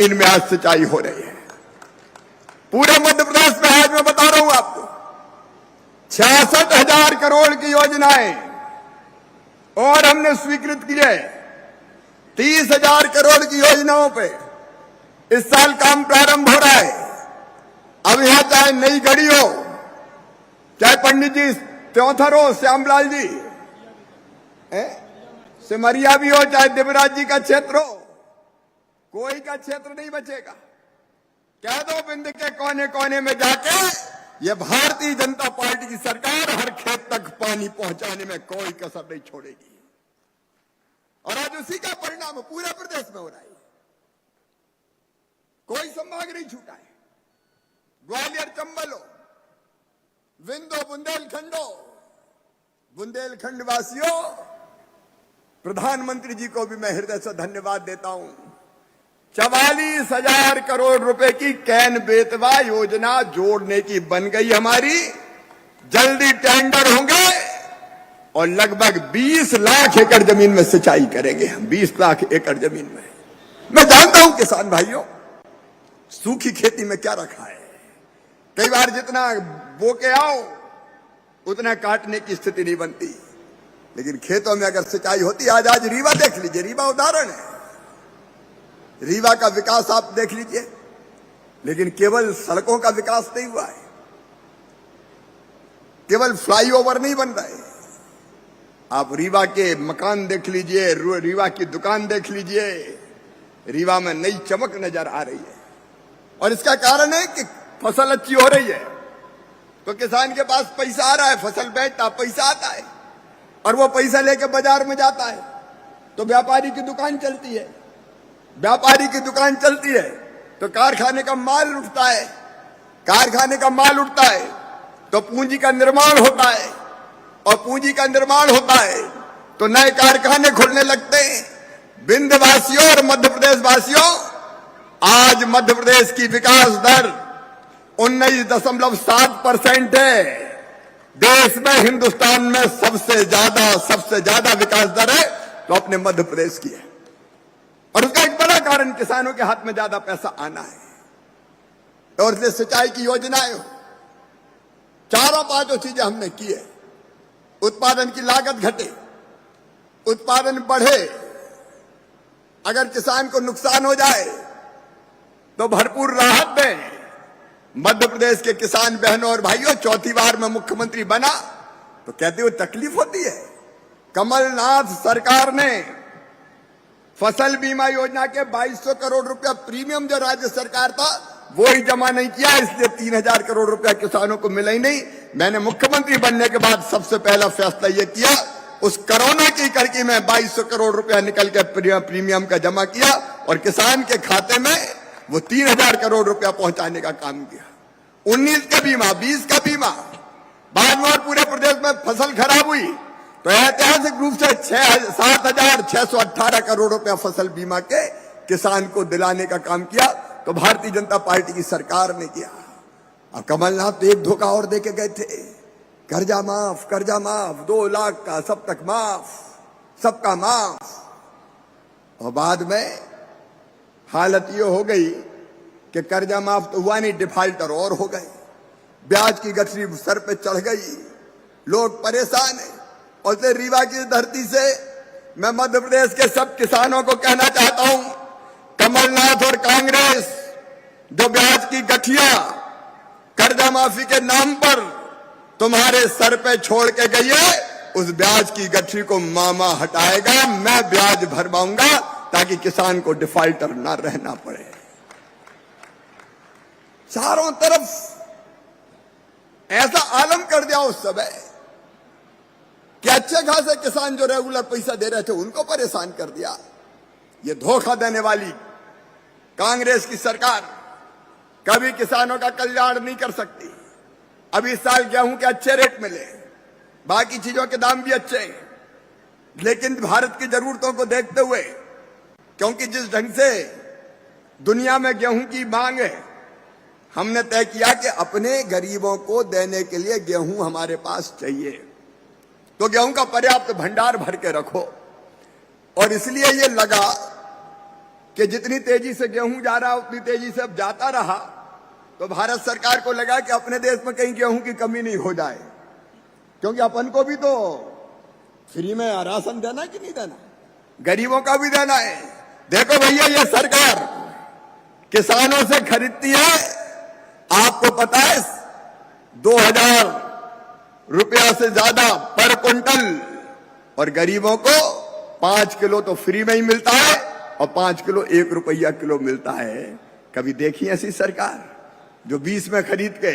इनमें आज सिंचाई हो रही है। पूरे मध्य प्रदेश में आज मैं बता रहा हूं आपको 66,000 करोड़ की योजनाएं और हमने स्वीकृत किए 30,000 करोड़ की योजनाओं पे इस साल काम प्रारंभ हो रहा है। अब यहां चाहे नई गढ़ी हो, चाहे पंडित जी त्योंथर हो, श्यामलाल जी सिमरिया भी हो, चाहे देवराज जी का क्षेत्र हो, कोई का क्षेत्र नहीं बचेगा। कह दो बिंद के कोने कोने में जाके ये भारतीय जनता पार्टी की सरकार हर खेत तक पानी पहुंचाने में कोई कसर नहीं छोड़ेगी। और आज उसी का परिणाम पूरे प्रदेश में हो रहा है। कोई संभाग नहीं छूटा है। ग्वालियर चंबल हो, विंध्य बुंदेलखंड हो, बुंदेलखंड वासियों, प्रधानमंत्री जी को भी मैं हृदय से धन्यवाद देता हूं। 44,000 करोड़ रुपए की कैन बेतवा योजना जोड़ने की बन गई हमारी। जल्दी टेंडर होंगे और लगभग 20 लाख एकड़ जमीन में सिंचाई करेंगे हम। 20 लाख एकड़ जमीन में। मैं जानता हूं किसान भाइयों, सूखी खेती में क्या रखा है। कई बार जितना बो के आओ उतना काटने की स्थिति नहीं बनती, लेकिन खेतों में अगर सिंचाई होती। आज रीवा देख लीजिए, रीवा उदाहरण है। रीवा का विकास आप देख लीजिए, लेकिन केवल सड़कों का विकास नहीं हुआ है, केवल फ्लाईओवर नहीं बन रहे। आप रीवा के मकान देख लीजिए, रीवा की दुकान देख लीजिए, रीवा में नई चमक नजर आ रही है। और इसका कारण है कि फसल अच्छी हो रही है, तो किसान के पास पैसा आ रहा है, फसल बेचता, पैसा आता है, और वो पैसा लेके बाजार में जाता है, तो व्यापारी की दुकान चलती है। व्यापारी की दुकान चलती है तो कारखाने का माल उठता है, कारखाने का माल उठता है तो पूंजी का निर्माण होता है, और पूंजी का निर्माण होता है तो नए कारखाने खुलने लगते हैं। विंध्यवासियों और मध्य प्रदेश वासियों, आज मध्य प्रदेश की विकास दर 19.7% है। देश में, हिंदुस्तान में सबसे ज्यादा विकास दर है तो अपने मध्य प्रदेश की है। और उसका एक बड़ा कारण किसानों के हाथ में ज्यादा पैसा आना है। और इसलिए सिंचाई की योजनाएं, चारों पांचों चीजें हमने की है। उत्पादन की लागत घटे, उत्पादन बढ़े, अगर किसान को नुकसान हो जाए तो भरपूर राहत दें। मध्य प्रदेश के किसान बहनों और भाइयों, चौथी बार में मुख्यमंत्री बना तो कहते हुए तकलीफ होती है। कमलनाथ सरकार ने फसल बीमा योजना के 2200 करोड़ रुपया प्रीमियम जो राज्य सरकार था वो ही जमा नहीं किया, इसलिए 3,000 करोड़ रुपया किसानों को मिला ही नहीं। मैंने मुख्यमंत्री बनने के बाद सबसे पहला फैसला यह किया, उस कोरोना की कड़की में 2200 करोड़ रुपया निकल के प्रीमियम का जमा किया और किसान के खाते में वो 3,000 करोड़ रुपया पहुंचाने का काम किया। 19 का बीमा, 20 का बीमा, बाद में और पूरे प्रदेश में फसल खराब हुई तो ऐतिहासिक रूप से 7,618 करोड़ रुपया फसल बीमा के किसान को दिलाने का काम किया तो भारतीय जनता पार्टी की सरकार ने किया। अब कमलनाथ तो एक धोखा और देके गए थे, कर्जा माफ, 2 लाख का सब तक माफ, सबका माफ। और बाद में हालत ये हो गई कि कर्जा माफ तो हुआ नहीं, डिफाल्टर और हो गए, ब्याज की गठरी सर पे चढ़ गई, लोग परेशान हैं। और से रीवा की धरती से मैं मध्य प्रदेश के सब किसानों को कहना चाहता हूं, कमलनाथ और कांग्रेस जो ब्याज की गठिया कर्जा माफी के नाम पर तुम्हारे सर पे छोड़ के गई है, उस ब्याज की गठरी को मामा हटाएगा। मैं ब्याज भरवाऊंगा ताकि किसान को डिफाल्टर ना रहना पड़े। चारों तरफ ऐसा आलम कर दिया उस समय कि अच्छे खासे किसान जो रेगुलर पैसा दे रहे थे उनको परेशान कर दिया। ये धोखा देने वाली कांग्रेस की सरकार कभी किसानों का कल्याण नहीं कर सकती। अब इस साल गेहूं के अच्छे रेट मिले, बाकी चीजों के दाम भी अच्छे हैं, लेकिन भारत की जरूरतों को देखते हुए, क्योंकि जिस ढंग से दुनिया में गेहूं की मांग है, हमने तय किया कि अपने गरीबों को देने के लिए गेहूं हमारे पास चाहिए, तो गेहूं का पर्याप्त भंडार भर के रखो। और इसलिए ये लगा कि जितनी तेजी से गेहूं जा रहा उतनी तेजी से अब जाता रहा, तो भारत सरकार को लगा कि अपने देश में कहीं गेहूं की कमी नहीं हो जाए, क्योंकि अपन को भी तो फ्री में राशन देना कि नहीं देना, गरीबों का भी देना है। देखो भैया, ये सरकार किसानों से खरीदती है, आपको पता है 2000 रुपया से ज्यादा पर क्विंटल, और गरीबों को 5 किलो तो फ्री में ही मिलता है और 5 किलो 1 रुपया किलो मिलता है। कभी देखी ऐसी सरकार जो 20 में खरीद के